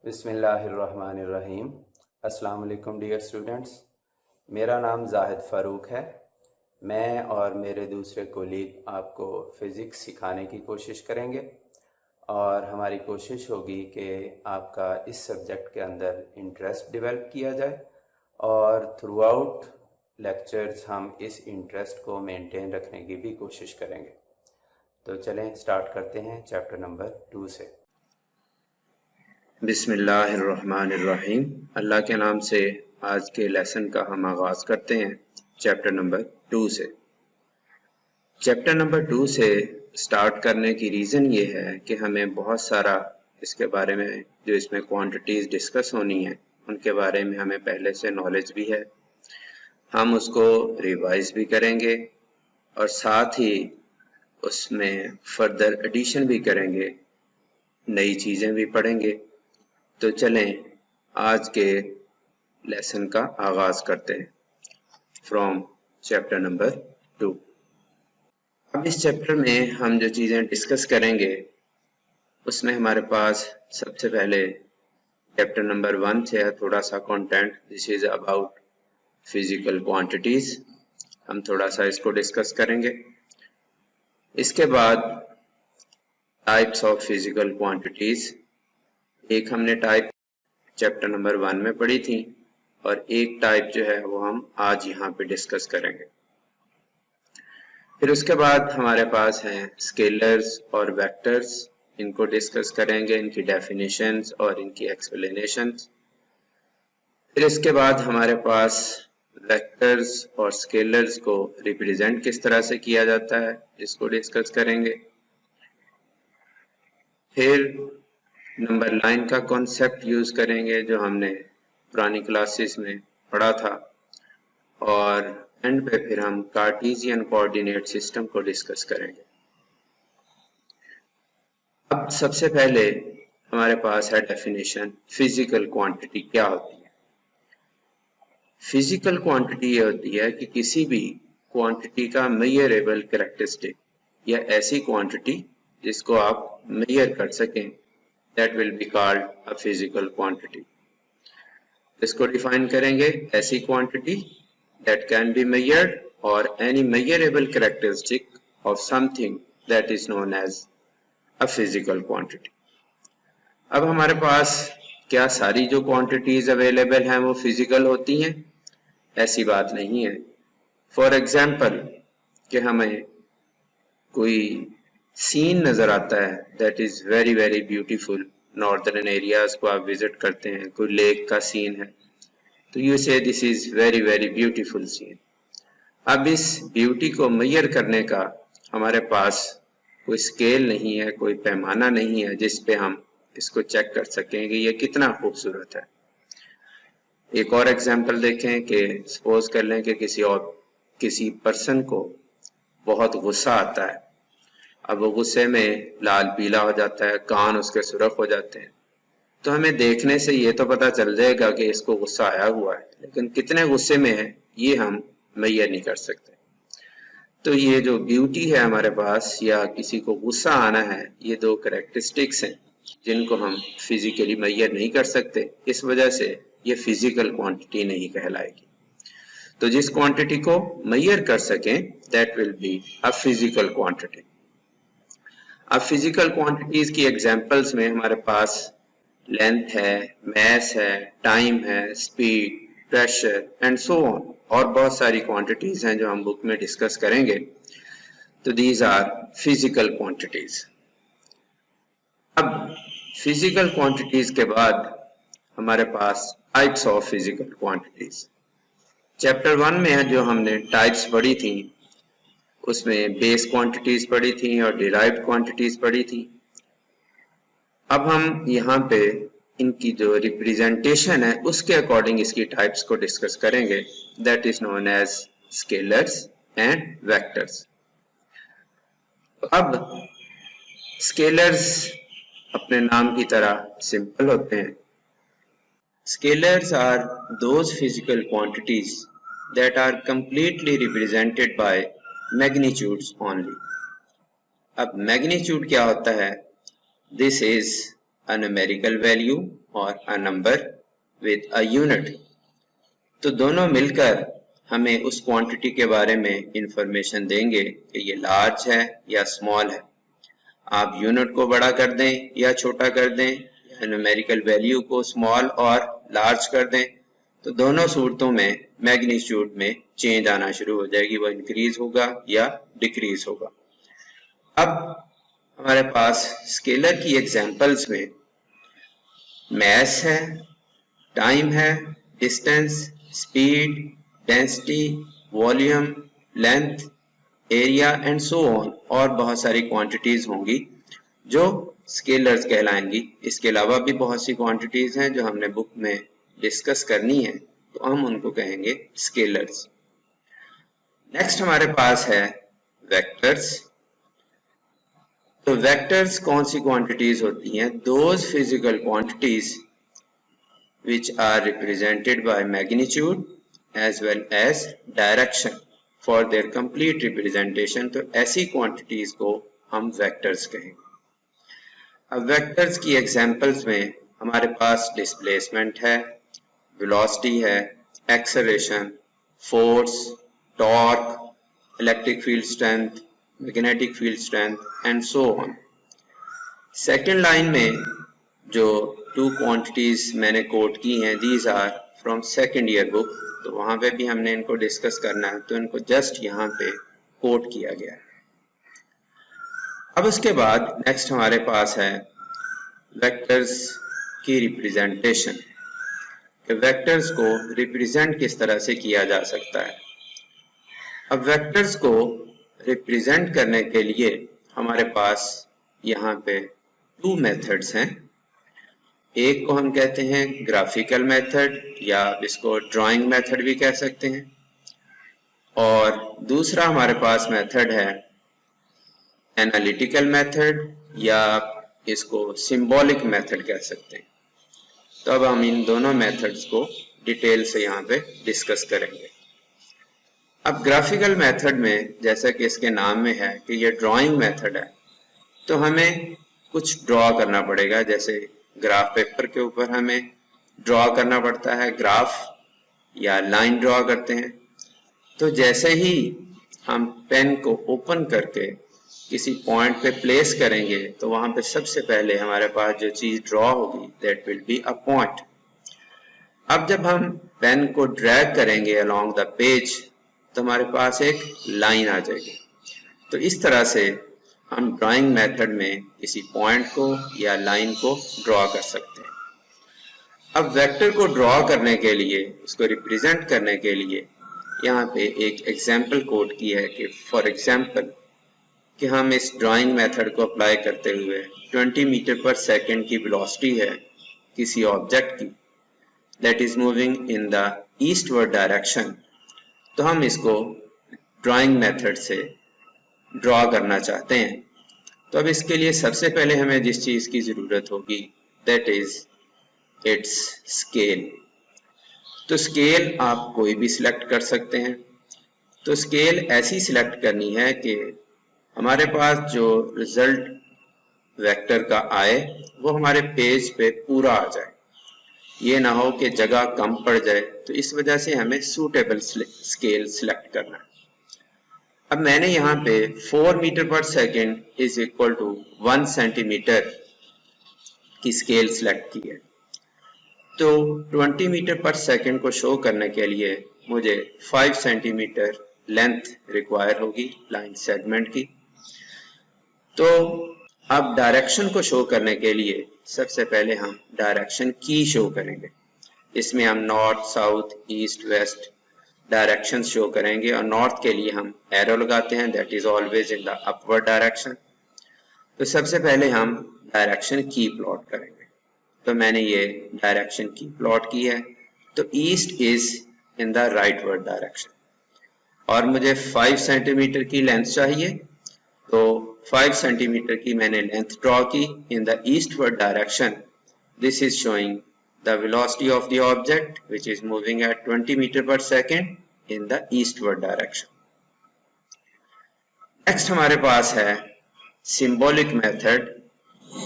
बिस्मिल्लाहिर्रहमानिर्रहीम। अस्सलाम वालेकुम डियर स्टूडेंट्स, मेरा नाम जाहिद फ़ारूक है। मैं और मेरे दूसरे कोलीग आपको फ़िज़िक्स सिखाने की कोशिश करेंगे और हमारी कोशिश होगी कि आपका इस सब्जेक्ट के अंदर इंटरेस्ट डेवलप किया जाए और थ्रू आउट लेक्चर्स हम इस इंटरेस्ट को मेंटेन रखने की भी कोशिश करेंगे। तो चलें स्टार्ट करते हैं चैप्टर नंबर 2 से। बिस्मिल्लाहिर्रहमानिर्रहीम। अल्लाह के नाम से आज के लेसन का हम आगाज़ करते हैं चैप्टर नंबर 2 से। चैप्टर नंबर 2 से स्टार्ट करने की रीज़न ये है कि हमें बहुत सारा इसके बारे में जो इसमें क्वांटिटीज़ डिस्कस होनी है उनके बारे में हमें पहले से नॉलेज भी है। हम उसको रिवाइज भी करेंगे और साथ ही उसमें फर्दर एडिशन भी करेंगे, नई चीज़ें भी पढ़ेंगे। तो चलें आज के लेसन का आगाज करते हैं फ्रॉम चैप्टर नंबर 2। अब इस चैप्टर में हम जो चीज़ें डिस्कस करेंगे उसमें हमारे पास सबसे पहले चैप्टर नंबर 1 से है थोड़ा सा content. This is about physical quantities. हम थोड़ा सा इसको डिस्कस करेंगे। इसके बाद टाइप्स ऑफ फिजिकल क्वांटिटीज, एक हमने टाइप चैप्टर नंबर 1 में पढ़ी थी और एक टाइप जो है वो हम आज यहाँ पे डिस्कस करेंगे। फिर उसके बाद हमारे पास हैं स्केलर्स और वेक्टर्स, इनको डिस्कस करेंगे, इनकी डेफिनेशंस और इनकी एक्सप्लेनेशंस। फिर इसके बाद हमारे पास वेक्टर्स और स्केलर्स को रिप्रेजेंट किस तरह से किया जाता है इसको डिस्कस करेंगे। फिर नंबर लाइन का कॉन्सेप्ट यूज करेंगे जो हमने पुरानी क्लासेस में पढ़ा था और एंड पे फिर हम कार्टेशियन कोऑर्डिनेट सिस्टम को डिस्कस करेंगे। अब सबसे पहले हमारे पास है डेफिनेशन, फिजिकल क्वांटिटी क्या होती है। फिजिकल क्वांटिटी ये होती है कि किसी भी क्वांटिटी का मेजरेबल कैरेक्टरिस्टिक या ऐसी क्वांटिटी जिसको आप मेजर कर सकें, that will be called a physical quantity. इसको डिफाइन करेंगे, ऐसी quantity that can be measured or any measurable characteristic of something that is known as a physical quantity. अब हमारे पास क्या सारी जो क्वांटिटीज अवेलेबल हैं वो फिजिकल होती हैं? ऐसी बात नहीं है। फॉर एग्जाम्पल कि हमें कोई सीन नजर आता है that is very very beautiful, northern areas को आप विजिट करते हैं, कोई लेक का सीन है तो you see this is very very beautiful scene. अब इस ब्यूटी को मेजर करने का हमारे पास कोई स्केल नहीं है, कोई पैमाना नहीं है जिस पे हम इसको चेक कर सकें कि ये कितना खूबसूरत है। एक और एग्जांपल देखें कि सपोज कर लें कि किसी पर्सन को बहुत गुस्सा आता है। अब वो गुस्से में लाल पीला हो जाता है, कान उसके सुर्ख हो जाते हैं, तो हमें देखने से ये तो पता चल जाएगा कि इसको गुस्सा आया हुआ है, लेकिन कितने गुस्से में है ये हम मेजर नहीं कर सकते। तो ये जो ब्यूटी है हमारे पास या किसी को गुस्सा आना है, ये दो कैरेक्टरिस्टिक्स हैं जिनको हम फिजिकली मेजर नहीं कर सकते। इस वजह से ये फिजिकल क्वांटिटी नहीं कहलाएगी। तो जिस क्वांटिटी को मेजर कर सकें that will be a physical quantity. अब फिजिकल क्वांटिटीज की एग्जांपल्स में हमारे पास लेंथ है, मास है, टाइम है, speed, pressure and so on, और बहुत सारी क्वांटिटीज हैं जो हम बुक में डिस्कस करेंगे। तो दीज आर फिजिकल क्वांटिटीज। अब फिजिकल क्वांटिटीज के बाद हमारे पास types of physical quantities. Chapter 1 में जो हमने टाइप्स पढ़ी थी उसमें बेस क्वांटिटीज पढ़ी थी और डिराइव्ड क्वांटिटीज पढ़ी थी। अब हम यहाँ पे इनकी जो रिप्रेजेंटेशन है उसके अकॉर्डिंग इसकी टाइप्स को डिस्कस करेंगे, that is known as scalars and vectors. अब स्केलर्स अपने नाम की तरह सिंपल होते हैं। Scalars are those physical quantities that are completely represented by magnitudes only. अब मैग्नीट्यूड क्या होता है? This is a numerical value or a number with a unit. तो दोनों मिलकर हमें उस क्वांटिटी के बारे में इंफॉर्मेशन देंगे कि ये लार्ज है या स्मॉल है। आप यूनिट को बड़ा कर दें या छोटा कर दें या न्यूमेरिकल वैल्यू को स्मॉल और लार्ज कर दें, तो दोनों सूरतों में मैग्नीट्यूड में चेंज आना शुरू हो जाएगी, वो इंक्रीज होगा या डिक्रीज होगा। अब हमारे पास स्केलर की एग्जांपल्स में मास है, टाइम है, distance, speed, density, volume, length, area and so on, और बहुत सारी क्वांटिटीज होंगी जो स्केलर्स कहलाएंगी। इसके अलावा भी बहुत सी क्वांटिटीज हैं जो हमने बुक में डिस्कस करनी है, तो हम उनको कहेंगे स्केलर्स। नेक्स्ट हमारे पास है वेक्टर्स। तो वेक्टर्स कौन सी क्वांटिटीज होती हैं? Those physical quantities which are represented by magnitude as well as direction for their complete representation। तो ऐसी क्वांटिटीज को हम वेक्टर्स कहेंगे। अब वेक्टर्स की एग्जांपल्स में हमारे पास डिस्प्लेसमेंट है, वेलोसिटी है, acceleration, force, torque, electric field strength, magnetic field strength and so on. Second line में जो टू क्वांटिटीज मैंने कोट की हैं, these are from second year book, तो वहां पे भी हमने इनको डिस्कस करना है, तो इनको जस्ट यहाँ पे कोट किया गया है। अब उसके बाद नेक्स्ट हमारे पास है वेक्टर्स की रिप्रेजेंटेशन, कि वेक्टर्स को रिप्रेजेंट किस तरह से किया जा सकता है। अब वेक्टर्स को रिप्रेजेंट करने के लिए हमारे पास यहाँ पे टू मेथड्स हैं। एक को हम कहते हैं ग्राफिकल मेथड, या इसको ड्राइंग मेथड भी कह सकते हैं, और दूसरा हमारे पास मेथड है एनालिटिकल मेथड, या इसको सिंबॉलिक मेथड कह सकते हैं। तो अब हम इन दोनों मेथड्स को डिटेल से यहाँ पे डिस्कस करेंगे। अब ग्राफिकल मेथड में, जैसा कि इसके नाम में है कि ये ड्राइंग मेथड है, तो हमें कुछ ड्रॉ करना पड़ेगा। जैसे ग्राफ पेपर के ऊपर हमें ड्रॉ करना पड़ता है, ग्राफ या लाइन ड्रॉ करते हैं। तो जैसे ही हम पेन को ओपन करके किसी पॉइंट पे प्लेस करेंगे, तो वहां पे सबसे पहले हमारे पास जो चीज ड्रॉ होगी that will be a point. अब जब हम पेन को ड्रैग करेंगे अलोंग द पेज, तो हमारे पास एक लाइन आ जाएगी। तो इस तरह से हम ड्राइंग मेथड में किसी पॉइंट को या लाइन को ड्रॉ कर सकते हैं। अब वेक्टर को ड्रॉ करने के लिए, उसको रिप्रेजेंट करने के लिए यहाँ पे एक एग्जाम्पल कोड की है कि फॉर एग्जाम्पल कि हम इस ड्राइंग मेथड को अप्लाई करते हुए 20 मीटर पर सेकेंड की वेलोसिटी है किसी ऑब्जेक्ट की that is moving in the eastward direction, तो हम इसको ड्राइंग मेथड से ड्रॉ करना चाहते हैं। तो अब इसके लिए सबसे पहले हमें जिस चीज की जरूरत होगी दैट इज इट्स स्केल। तो स्केल आप कोई भी सिलेक्ट कर सकते हैं। तो स्केल ऐसी सिलेक्ट करनी है कि हमारे पास जो रिजल्ट वेक्टर का आए वो हमारे पेज पे पूरा आ जाए, ये ना हो कि जगह कम पड़ जाए। तो इस वजह से हमें सूटेबल स्केल सिलेक्ट करना है। अब मैंने यहाँ पे 4 मीटर पर second is equal to 1 centimetre की स्केल सिलेक्ट की है। तो 20 मीटर पर सेकेंड को शो करने के लिए मुझे 5 सेंटीमीटर लेंथ रिक्वायर होगी लाइन सेगमेंट की। तो अब डायरेक्शन को शो करने के लिए सबसे पहले हम डायरेक्शन की शो करेंगे। इसमें हम north, south, east, west direction show करेंगे, और नॉर्थ के लिए हम एरो लगाते हैं that is always in the upward direction. तो सबसे पहले हम डायरेक्शन की प्लॉट करेंगे। तो मैंने ये डायरेक्शन की प्लॉट की है। तो east is in the rightward direction, और मुझे 5 सेंटीमीटर की लेंथ चाहिए। तो 5 सेंटीमीटर की मैंने लेंथ ड्रॉ की in the eastward direction. This is showing the velocity of the object which is moving at 20 meter per second in the eastward direction. Next हमारे पास है symbolic method,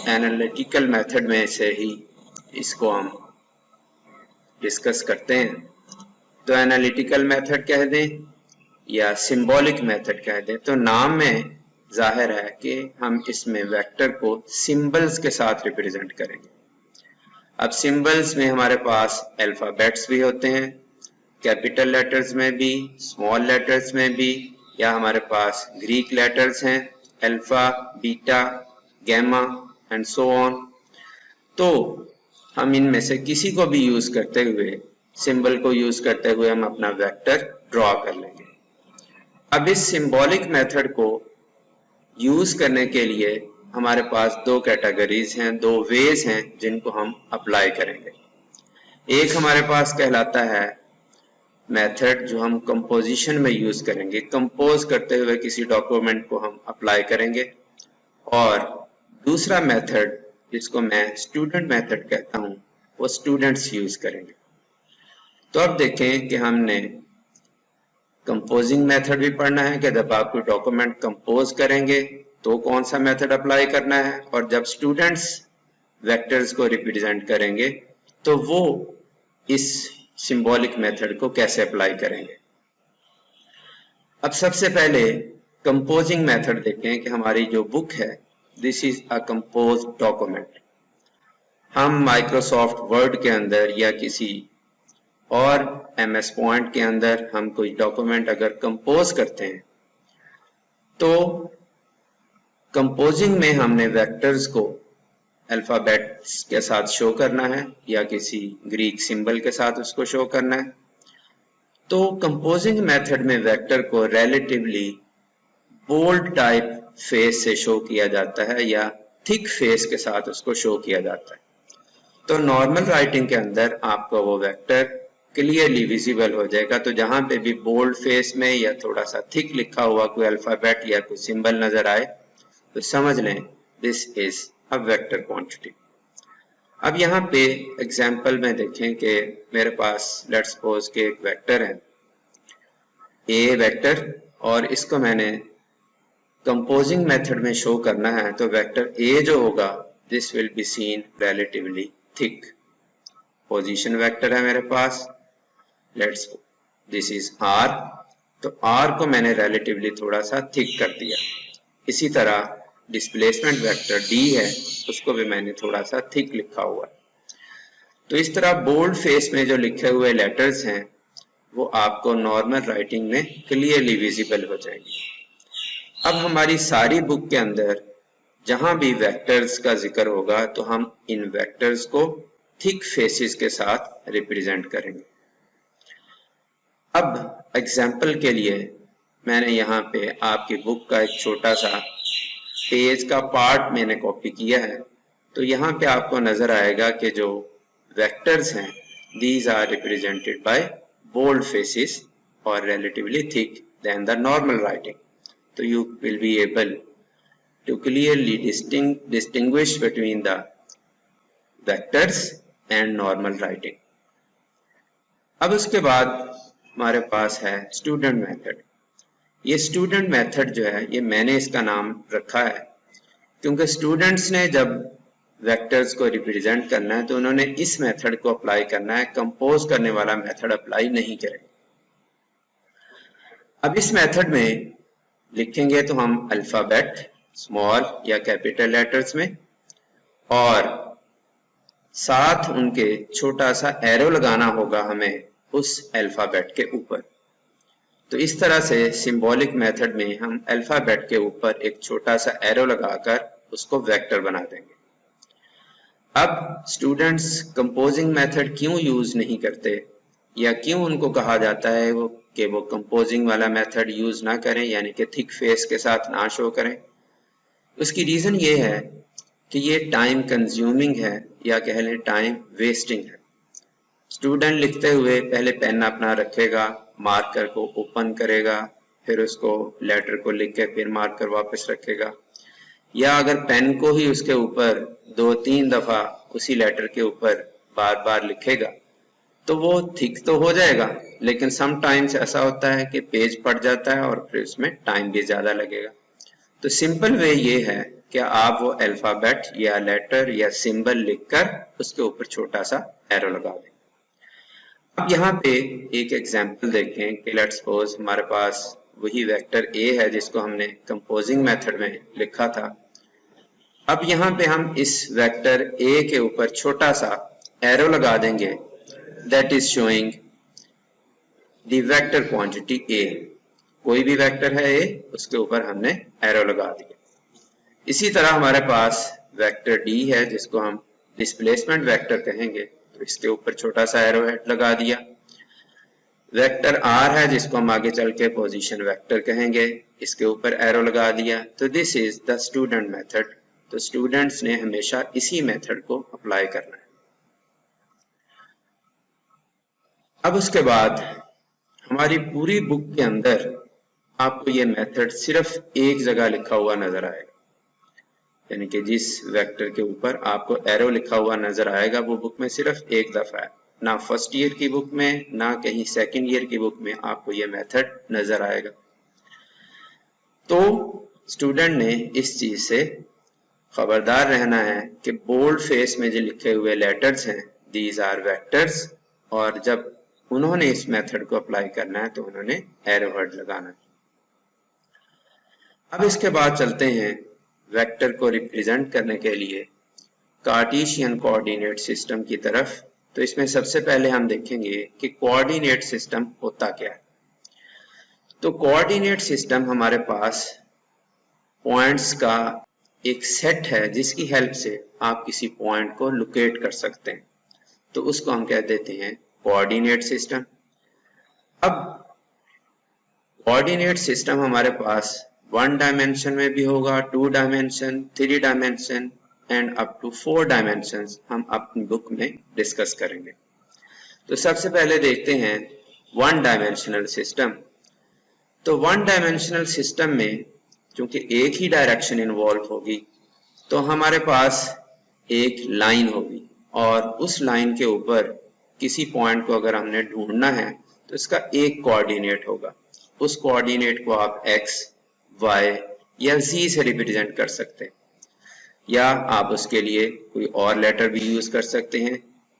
एनालिटिकल मेथड में से ही इसको हम discuss करते हैं। तो एनालिटिकल मेथड कह दें या सिंबॉलिक मेथड कह दें, तो नाम में जाहिर है कि हम इसमें वेक्टर को सिंबल्स के साथ रिप्रेजेंट करेंगे। अब सिंबल्स में हमारे पास अल्फाबेट्स भी होते हैं, कैपिटल लेटर्स में भी, स्मॉल लेटर्स में भी, या हमारे पास ग्रीक लेटर्स हैं alpha, beta, gamma and so on. तो हम इनमें से किसी को भी यूज करते हुए, सिंबल को यूज करते हुए हम अपना वेक्टर ड्रॉ कर लेंगे। अब इस सिंबॉलिक मेथड को यूज करने के लिए हमारे पास दो कैटेगरीज हैं, दो वेज हैं जिनको हम अप्लाई करेंगे। एक हमारे पास कहलाता है मेथड जो हम कंपोजिशन में यूज करेंगे, कंपोज करते हुए किसी डॉक्यूमेंट को हम अप्लाई करेंगे, और दूसरा मेथड जिसको मैं स्टूडेंट मेथड कहता हूं वो स्टूडेंट्स यूज करेंगे। तो अब देखें कि हमने कंपोजिंग मेथड भी पढ़ना है कि जब आप कोई डॉक्यूमेंट कंपोज करेंगे तो कौन सा मेथड अप्लाई करना है, और जब स्टूडेंट्स वेक्टर्स को रिप्रेजेंट करेंगे तो वो इस सिंबॉलिक मेथड को कैसे अप्लाई करेंगे। अब सबसे पहले कंपोजिंग मेथड देखें कि हमारी जो बुक है, this is a compose document. हम माइक्रोसॉफ्ट वर्ड के अंदर या किसी और MS पॉइंट के अंदर हम कोई डॉक्यूमेंट अगर कंपोज करते हैं तो कंपोजिंग में हमने वेक्टर्स को अल्फाबेट्स के साथ शो करना है या किसी ग्रीक सिंबल के साथ उसको शो करना है। तो कंपोजिंग मेथड में वेक्टर को रिलेटिवली बोल्ड टाइप फेस से शो किया जाता है या थिक फेस के साथ उसको शो किया जाता है। तो नॉर्मल राइटिंग के अंदर आपको वो वेक्टर क्लियरली विजिबल हो जाएगा। तो जहां पे भी बोल्ड फेस में या थोड़ा सा थिक लिखा हुआ कोई अल्फाबेट या कोई सिंबल नजर आए तो समझ लें this is a vector quantity. अब यहाँ पे एग्जांपल में देखें कि मेरे पास लेट्स सपोज के एक वेक्टर है ए वेक्टर, और इसको मैंने कंपोजिंग मेथड में शो करना है। तो वेक्टर ए जो होगा this will be seen relatively thick. Position vector है मेरे पास, लेट्स दिस इज आर, तो आर को मैंने रिलेटिवली थोड़ा सा थिक कर दिया। इसी तरह डिस्प्लेसमेंट वेक्टर डी है, उसको भी मैंने थोड़ा सा थिक लिखा हुआ है। तो इस तरह बोल्ड फेस में जो लिखे हुए लेटर्स हैं वो आपको नॉर्मल राइटिंग में क्लियरली विजिबल हो जाएंगे। अब हमारी सारी बुक के अंदर जहां भी वेक्टर्स का जिक्र होगा तो हम इन वेक्टर्स को थिक फेसेस के साथ रिप्रेजेंट करेंगे। अब एग्जाम्पल के लिए मैंने यहाँ पे आपकी बुक का एक छोटा सा पेज का पार्ट मैंने कॉपी किया है। तो यहाँ पे आपको नजर आएगा कि जो वेक्टर्स हैं these are represented by bold faces और relatively thick than the normal writing. तो you will be able to clearly distinguish between the vectors and normal writing. अब उसके बाद हमारे पास है स्टूडेंट मेथड। ये स्टूडेंट मेथड जो है ये मैंने इसका नाम रखा है क्योंकि स्टूडेंट्स ने जब वेक्टर्स को रिप्रेजेंट करना है तो उन्होंने इस मेथड को अप्लाई करना है, कंपोज करने वाला मेथड अप्लाई नहीं करेंगे। अब इस मेथड में लिखेंगे तो हम अल्फाबेट स्मॉल या कैपिटल लेटर्स में, और साथ उनके छोटा सा एरो लगाना होगा हमें उस अल्फाबेट के ऊपर। तो इस तरह से सिंबॉलिक मेथड में हम अल्फाबेट के ऊपर एक छोटा सा एरो लगाकर उसको वेक्टर बना देंगे। अब स्टूडेंट्स कंपोजिंग मेथड क्यों यूज नहीं करते या क्यों उनको कहा जाता है कि वो कंपोजिंग वाला मेथड यूज ना करें, यानी कि थिक फेस के साथ ना शो करें? उसकी रीजन ये है कि ये टाइम कंज्यूमिंग है या कह लें टाइम वेस्टिंग है। स्टूडेंट लिखते हुए पहले पेन अपना रखेगा, मार्कर को ओपन करेगा, फिर उसको लेटर को लिख के फिर मार्कर वापस रखेगा, या अगर पेन को ही उसके ऊपर 2-3 दफा उसी लेटर के ऊपर बार बार लिखेगा तो वो थिक तो हो जाएगा, लेकिन समटाइम्स ऐसा होता है कि पेज फट जाता है और फिर उसमें टाइम भी ज्यादा लगेगा। तो सिंपल वे ये है कि आप वो अल्फाबेट या लेटर या सिंबल लिखकर उसके ऊपर छोटा सा एरो लगा दें। अब यहाँ पे एक एग्जांपल देखें कि लेट्स सपोज हमारे पास वही वेक्टर ए है जिसको हमने कंपोजिंग मेथड में लिखा था। अब यहाँ पे हम इस वेक्टर ए के ऊपर छोटा सा एरो लगा देंगे that is showing the vector quantity A. कोई भी वेक्टर है ए, उसके ऊपर हमने एरो लगा दिया। इसी तरह हमारे पास वेक्टर डी है जिसको हम डिस्प्लेसमेंट वेक्टर कहेंगे, तो इसके ऊपर छोटा सा एरो हेड लगा दिया। वेक्टर आर है जिसको हम आगे चल के पोजीशन वेक्टर कहेंगे, इसके ऊपर एरो लगा दिया। तो this is the student method. तो स्टूडेंट्स ने हमेशा इसी मेथड को अप्लाई करना है। अब उसके बाद हमारी पूरी बुक के अंदर आपको ये मेथड सिर्फ एक जगह लिखा हुआ नजर आएगा, यानी कि जिस वेक्टर के ऊपर आपको एरो लिखा हुआ नजर आएगा वो बुक में सिर्फ एक दफा है, ना फर्स्ट ईयर की बुक में ना कहीं सेकंड ईयर की बुक में आपको ये मेथड नजर आएगा। तो स्टूडेंट ने इस चीज से खबरदार रहना है कि बोल्ड फेस में जो लिखे हुए लेटर्स हैं दीज आर वेक्टर्स, और जब उन्होंने इस मेथड को अप्लाई करना है तो उन्होंने एरो हेड लगाना है। अब इसके बाद चलते हैं वेक्टर को रिप्रेजेंट करने के लिए कार्टेशियन कोऑर्डिनेट सिस्टम की तरफ। तो इसमें सबसे पहले हम देखेंगे कि कोऑर्डिनेट सिस्टम होता क्या है। तो कोऑर्डिनेट सिस्टम हमारे पास पॉइंट्स का एक सेट है जिसकी हेल्प से आप किसी पॉइंट को लोकेट कर सकते हैं, तो उसको हम कह देते हैं कोऑर्डिनेट सिस्टम। अब कोऑर्डिनेट सिस्टम हमारे पास 1 डायमेंशन में भी होगा, 2 dimension, 3 dimension and up to 4 dimensions हम अपनी बुक में डिस्कस करेंगे। तो सबसे पहले देखते हैं 1 डायमेंशनल सिस्टम। तो 1 डायमेंशनल सिस्टम में क्योंकि एक ही डायरेक्शन इन्वॉल्व होगी तो हमारे पास एक लाइन होगी, और उस लाइन के ऊपर किसी पॉइंट को अगर हमने ढूंढना है तो इसका एक कोऑर्डिनेट होगा। उस कोऑर्डिनेट को आप x, y या z से रिप्रेजेंट कर सकते हैं, या आप उसके लिए कोई और लेटर भी यूज कर सकते हैं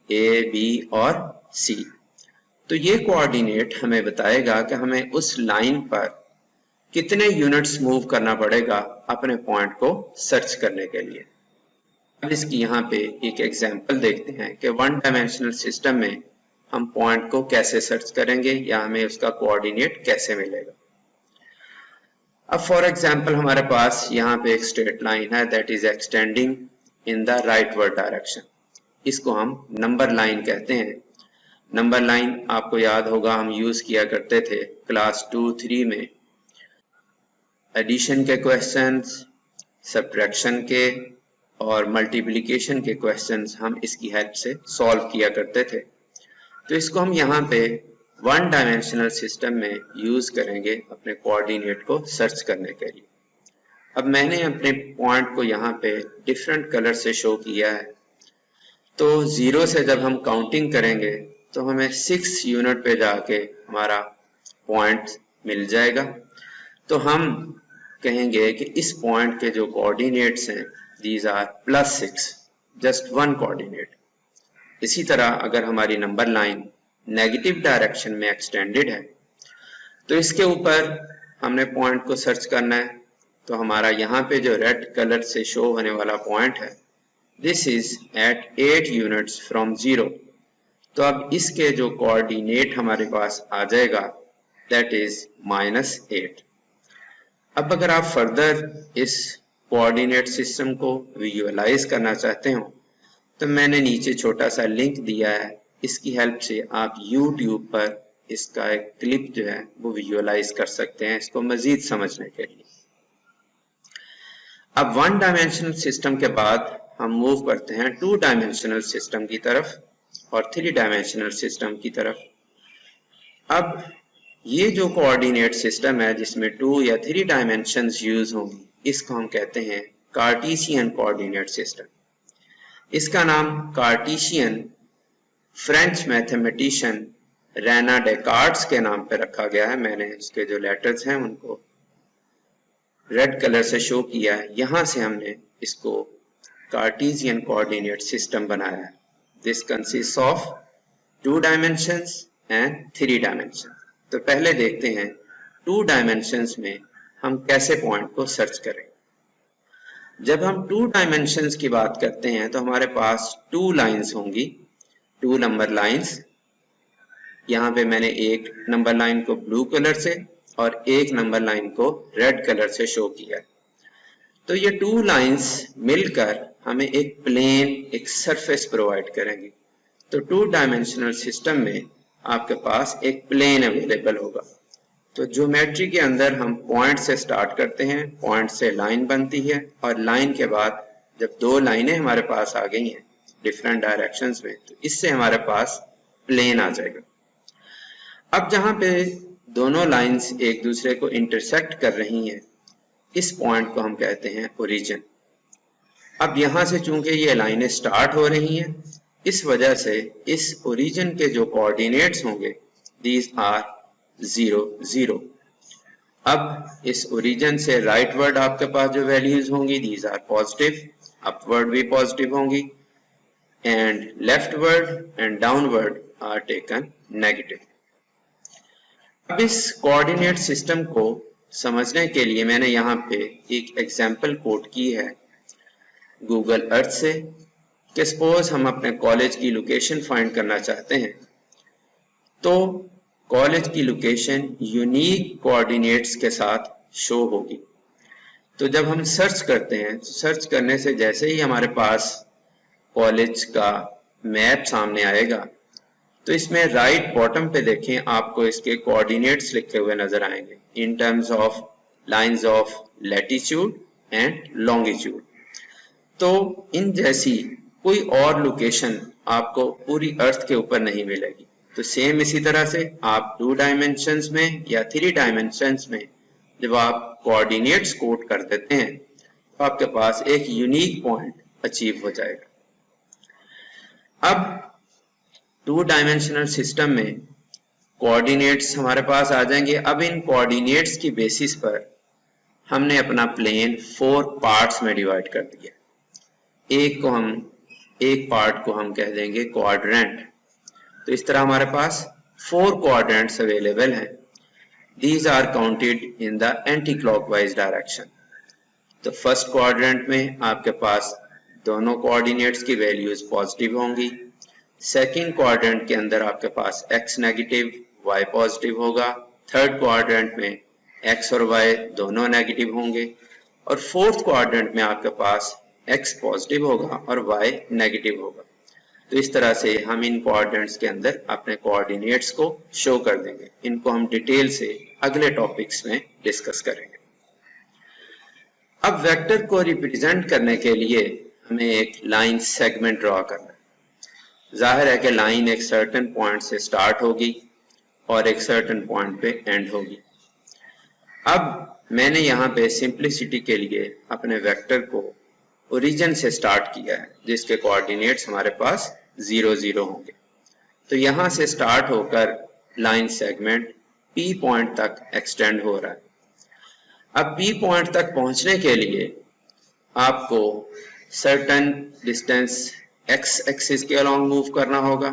a, b और c। तो ये कोऑर्डिनेट हमें बताएगा कि हमें उस लाइन पर कितने यूनिट्स मूव करना पड़ेगा अपने पॉइंट को सर्च करने के लिए। अब इसकी यहाँ पे एक एग्जांपल देखते हैं कि 1 डायमेंशनल सिस्टम में हम पॉइंट को कैसे सर्च करेंगे या हमें उसका कोऑर्डिनेट कैसे मिलेगा। अब फॉर एग्जांपल हमारे पास यहाँ पे एक स्ट्रेट लाइन है that is extending in the rightward direction. इसको हम नंबर लाइन कहते हैं। नंबर लाइन आपको याद होगा हम यूज किया करते थे क्लास 2-3 में एडिशन के क्वेश्चंस, सब्ट्रैक्शन के और मल्टीप्लिकेशन के क्वेश्चंस हम इसकी हेल्प से सॉल्व किया करते थे। तो इसको हम यहाँ पे 1 डायमेंशनल सिस्टम में यूज करेंगे अपने कोऑर्डिनेट को सर्च करने के लिए। अब मैंने अपने पॉइंट को यहाँ पे डिफरेंट कलर से शो किया है। तो 0 से जब हम काउंटिंग करेंगे तो हमें 6 यूनिट पे जाके हमारा पॉइंट मिल जाएगा। तो हम कहेंगे कि इस पॉइंट के जो कोऑर्डिनेट्स हैं these are +6, just 1 कोऑर्डिनेट। इसी तरह अगर हमारी नंबर लाइन नेगेटिव डायरेक्शन में एक्सटेंडेड है तो इसके ऊपर हमने पॉइंट को सर्च करना है। तो हमारा यहाँ पे जो रेड कलर से शो होने वाला पॉइंट है this is at 8 units from 0। तो अब इसके जो कोऑर्डिनेट हमारे पास आ जाएगा दैट इज -8। अब अगर आप फर्दर इस कोऑर्डिनेट सिस्टम को विजुअलाइज करना चाहते हो तो मैंने नीचे छोटा सा लिंक दिया है, इसकी हेल्प से आप YouTube पर इसका एक क्लिप जो है वो विजुअलाइज कर सकते हैं इसको मजीद समझने के लिए। अब 1 डायमेंशनल सिस्टम के बाद हम मूव करते हैं 2 डायमेंशनल सिस्टम की तरफ और 3 डायमेंशनल सिस्टम की तरफ। अब ये जो कोऑर्डिनेट सिस्टम है जिसमें 2 या 3 डायमेंशंस यूज होंगी इसको हम कहते हैं कार्टेशियन कोऑर्डिनेट सिस्टम। इसका नाम कार्टेशियन फ्रेंच मैथमेटिशियन रेना डेकार्ट्स के नाम पे रखा गया है। मैंने इसके जो लेटर्स हैं उनको रेड कलर से शो किया है, यहां से हमने इसको कार्टेशियन कोऑर्डिनेट सिस्टम बनाया है। This consist of 2 dimensions and 3 dimension. तो पहले देखते हैं 2 डायमेंशंस में हम कैसे पॉइंट को सर्च करें। जब हम 2 डायमेंशंस की बात करते हैं तो हमारे पास 2 लाइंस होंगी, 2 नंबर लाइंस। यहाँ पे मैंने एक नंबर लाइन को ब्लू कलर से और एक नंबर लाइन को रेड कलर से शो किया। तो ये 2 लाइंस मिलकर हमें एक प्लेन, एक सरफेस प्रोवाइड करेंगी। तो 2 डायमेंशनल सिस्टम में आपके पास एक प्लेन अवेलेबल होगा। तो ज्योमेट्री के अंदर हम पॉइंट से स्टार्ट करते हैं, पॉइंट से लाइन बनती है और लाइन के बाद जब 2 लाइनें हमारे पास आ गई हैं डिफरेंट डायरेक्शंस में, तो इससे हमारे पास प्लेन आ जाएगा। अब जहां पे दोनों लाइंस एक दूसरे को इंटरसेक्ट कर रही हैं, इस पॉइंट को हम कहते हैं ओरिजिन। अब यहां से चूंकि ये लाइनें स्टार्ट हो रही हैं, इस वजह से इस ओरिजिन के जो कोऑर्डिनेट्स होंगे दीज आर 0 0। अब इस ओरिजिन से राइटवर्ड आपके पास जो वैल्यूज होंगी दीज आर पॉजिटिव, अपवर्ड भी पॉजिटिव होंगी, and leftward and downward are taken negative. अब इस कोऑर्डिनेट सिस्टम को समझने के लिए मैंने यहाँ पे एक एग्जाम्पल कोट की है गूगल अर्थ से कि सपोज हम अपने कॉलेज की लोकेशन फाइंड करना चाहते हैं, तो कॉलेज की लोकेशन यूनिक कोऑर्डिनेट्स के साथ शो होगी। तो जब हम सर्च करते हैं तो सर्च करने से जैसे ही हमारे पास कॉलेज का मैप सामने आएगा, तो इसमें राइट बॉटम पे देखें आपको इसके कोऑर्डिनेट्स लिखे हुए नजर आएंगे in terms of lines of latitude and longitude. तो इन जैसी कोई और लोकेशन आपको पूरी अर्थ के ऊपर नहीं मिलेगी। तो सेम इसी तरह से आप 2 डायमेंशंस में या 3 डायमेंशंस में जब आप कोऑर्डिनेट्स कोड कर देते हैं तो आपके पास एक यूनिक पॉइंट अचीव हो जाएगा। अब 2 डायमेंशनल सिस्टम में कोऑर्डिनेट्स हमारे पास आ जाएंगे। अब इन कोऑर्डिनेट्स की बेसिस पर हमने अपना प्लेन 4 पार्ट्स में डिवाइड कर दिया। एक पार्ट को हम कह देंगे क्वाड्रेंट। तो इस तरह हमारे पास 4 क्वाड्रेंट्स अवेलेबल हैं। These are counted in the anti clockwise direction. तो फर्स्ट क्वाड्रेंट में आपके पास दोनों कोऑर्डिनेट्स की वैल्यूज पॉजिटिव होंगी। सेकंड क्वाड्रेंट के अंदर आपके पास x नेगेटिव, y पॉजिटिव होगा। थर्ड क्वाड्रेंट में x और y दोनों नेगेटिव होंगे और फोर्थ क्वाड्रेंट में आपके पास x पॉजिटिव होगा और y नेगेटिव होगा। तो इस तरह से हम इन क्वाड्रेंट्स के अंदर अपने कोऑर्डिनेट्स को शो कर देंगे। इनको हम डिटेल से अगले टॉपिक्स में डिस्कस करेंगे। अब वेक्टर को रिप्रेजेंट करने के लिए हमें एक लाइन सेगमेंट ड्रॉ करना है। जाहिर है कि लाइन एक सर्टेन पॉइंट से स्टार्ट होगी और एक सर्टेन पॉइंट पे एंड होगी। अब मैंने यहाँ पे सिंप्लिसिटी के लिए अपने वेक्टर को ओरिजिन से स्टार्ट किया है जिसके कोऑर्डिनेट्स हमारे पास 0 0 होंगे। तो यहाँ से स्टार्ट होकर लाइन सेगमेंट P पॉइंट तक एक्सटेंड हो रहा है। अब P पॉइंट तक पहुंचने के लिए आपको सर्टेन डिस्टेंस x एक्सिस के अलोंग मूव करना होगा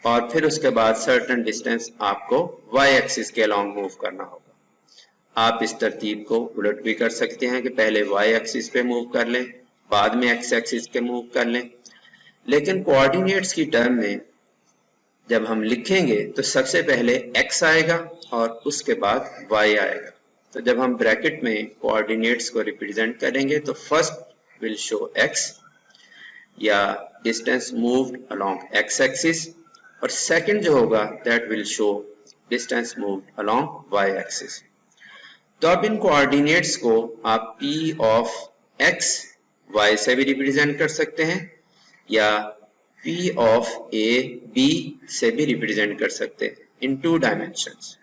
और फिर उसके बाद सर्टेन डिस्टेंस आपको y एक्सिस के अलोंग मूव करना होगा। आप इस तरतीब को उलट भी कर सकते हैं कि पहले y एक्सिस पे मूव कर लें, बाद में x एक्सिस के मूव कर लें, लेकिन कोऑर्डिनेट्स की टर्म में जब हम लिखेंगे तो सबसे पहले x आएगा और उसके बाद y आएगा। तो जब हम ब्रैकेट में कोऑर्डिनेट्स को रिप्रेजेंट करेंगे तो फर्स्ट विल शो x या distance moved along x axis और सेकंड जो होगा that will show distance moved along y axis. तो अब इन कोऑर्डिनेट्स को आप p ऑफ x y से भी रिप्रेजेंट कर सकते हैं या p ऑफ a b से भी रिप्रेजेंट कर सकते हैं इन 2 डायमेंशंस।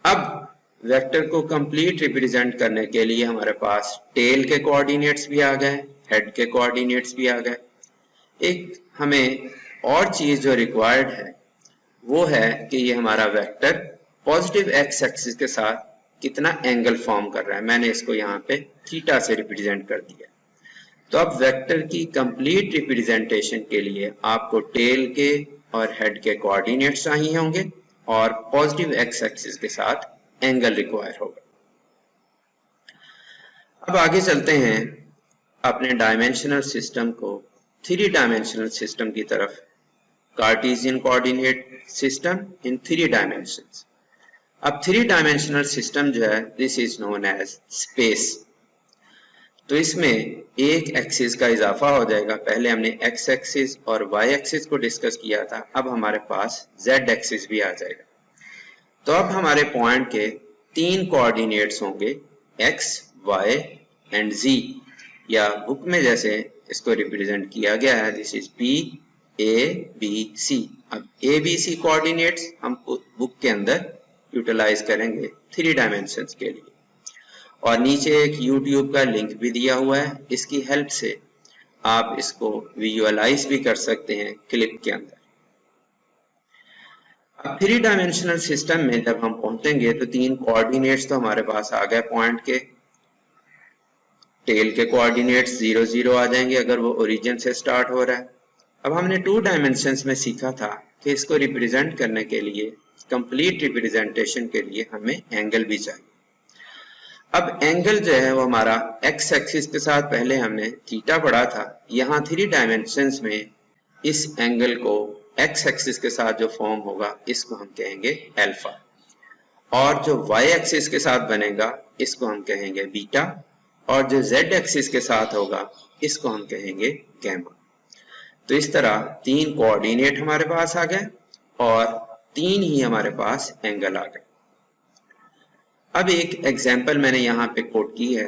अब वेक्टर को कंप्लीट रिप्रेजेंट करने के लिए हमारे पास टेल के कोऑर्डिनेट्स भी आ गए, हेड के कोऑर्डिनेट्स भी आ गए। एक हमें और चीज जो रिक्वायर्ड है वो है कि ये हमारा वेक्टर पॉजिटिव x एक्सिस के साथ कितना एंगल फॉर्म कर रहा है। मैंने इसको यहाँ पे थीटा से रिप्रेजेंट कर दिया। तो अब वेक्टर की कंप्लीट रिप्रेजेंटेशन के लिए आपको टेल के और हेड के कोऑर्डिनेट्स चाहिए होंगे और पॉजिटिव एक्स एक्सिस के साथ एंगल रिक्वायर होगा। अब आगे चलते हैं अपने डायमेंशनल सिस्टम को 3 डायमेंशनल सिस्टम की तरफ। Cartesian coordinate system in 3 dimensions. अब 3 डायमेंशनल सिस्टम जो है this is known as space. तो इसमें एक एक्सिस का इजाफा हो जाएगा। पहले हमने एक्स एक्सिस और वाई एक्सिस को डिस्कस किया था, अब हमारे पास जेड एक्सिस भी आ जाएगा। तो अब हमारे पॉइंट के 3 कोऑर्डिनेट्स होंगे एक्स, वाई एंड जी, या बुक में जैसे इसको रिप्रेजेंट किया गया है this is P A B C. अब ए बी सी कोऑर्डिनेट्स हम बुक के अंदर यूटिलाइज करेंगे 3 डायमेंशंस के लिए। और नीचे एक YouTube का लिंक भी दिया हुआ है, इसकी हेल्प से आप इसको विजुअलाइज भी कर सकते हैं क्लिप के अंदर। अब 3 डायमेंशनल सिस्टम में जब हम पहुंचेंगे तो 3 कोऑर्डिनेट्स तो हमारे पास आ गए पॉइंट के। टेल के कोऑर्डिनेट्स 0 0 आ जाएंगे अगर वो ओरिजिन से स्टार्ट हो रहा है। अब हमने 2 डायमेंशंस में सीखा था कि इसको रिप्रेजेंट करने के लिए, कंप्लीट रिप्रेजेंटेशन के लिए हमें एंगल भी चाहिए। अब एंगल जो है वो हमारा एक्स एक्सिस के साथ पहले हमने थीटा पढ़ा था। यहाँ 3 डायमेंशंस में इस एंगल को एक्स एक्सिस के साथ जो फॉर्म होगा इसको हम कहेंगे अल्फा, और जो वाई एक्सिस के साथ बनेगा इसको हम कहेंगे बीटा, और जो जेड एक्सिस के साथ होगा इसको हम कहेंगे गैमा। तो इस तरह 3 कोऑर्डिनेट हमारे पास आ गए और 3 ही हमारे पास एंगल आ गए। अब एक एग्जाम्पल मैंने यहाँ पे कोट की है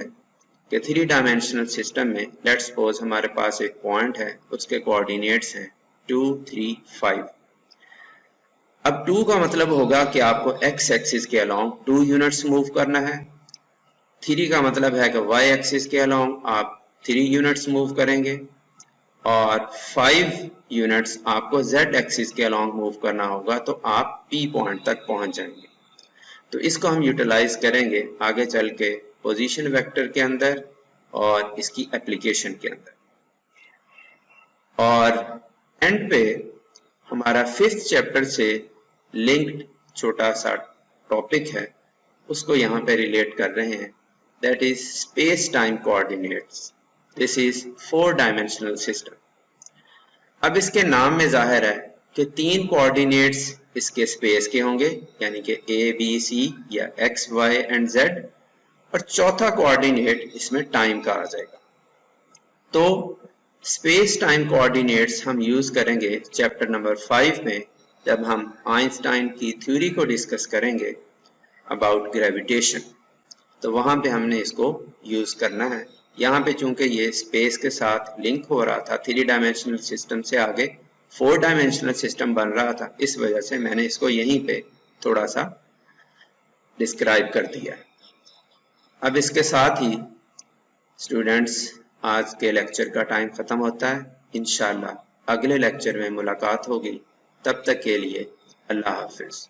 कि 3 डायमेंशनल सिस्टम में लेट्स सपोज हमारे पास एक पॉइंट है, उसके कोऑर्डिनेट्स हैं 2 3 5। अब 2 का मतलब होगा कि आपको एक्स एक्सिस के अलोंग 2 यूनिट्स मूव करना है। 3 का मतलब है कि वाई एक्सिस के अलोंग आप 3 यूनिट्स मूव करेंगे, और 5 यूनिट्स आपको जेड एक्सिस के अलोंग मूव करना होगा, तो आप पी पॉइंट तक पहुंच जाएंगे। तो इसको हम यूटिलाइज करेंगे आगे चल के पोजीशन वेक्टर के अंदर और इसकी एप्लीकेशन के अंदर। और एंड पे हमारा 5th चैप्टर से लिंक्ड छोटा सा टॉपिक है, उसको यहाँ पे रिलेट कर रहे हैं, that is space time coordinates. This is 4 dimensional system. अब इसके नाम में जाहिर है कि 3 कोऑर्डिनेट्स इसके स्पेस के होंगे, यानी कि ए बी सी या एक्स वाई एंड जेड, और चौथा कोऑर्डिनेट इसमें टाइम का आ जाएगा। तो स्पेस टाइम कोऑर्डिनेट्स हम यूज करेंगे चैप्टर नंबर 5 में, जब हम आइंस्टाइन की थ्योरी को डिस्कस करेंगे अबाउट ग्रेविटेशन। तो वहां पे हमने इसको यूज करना है। यहाँ पे चूंकि ये स्पेस के साथ लिंक हो रहा था, 3 डायमेंशनल सिस्टम से आगे 4 डायमेंशनल सिस्टम बन रहा था, इस वजह से मैंने इसको यहीं पे थोड़ा सा डिस्क्राइब कर दिया। अब इसके साथ ही स्टूडेंट्स आज के लेक्चर का टाइम खत्म होता है। इंशाल्लाह अगले लेक्चर में मुलाकात होगी, तब तक के लिए अल्लाह हाफिज।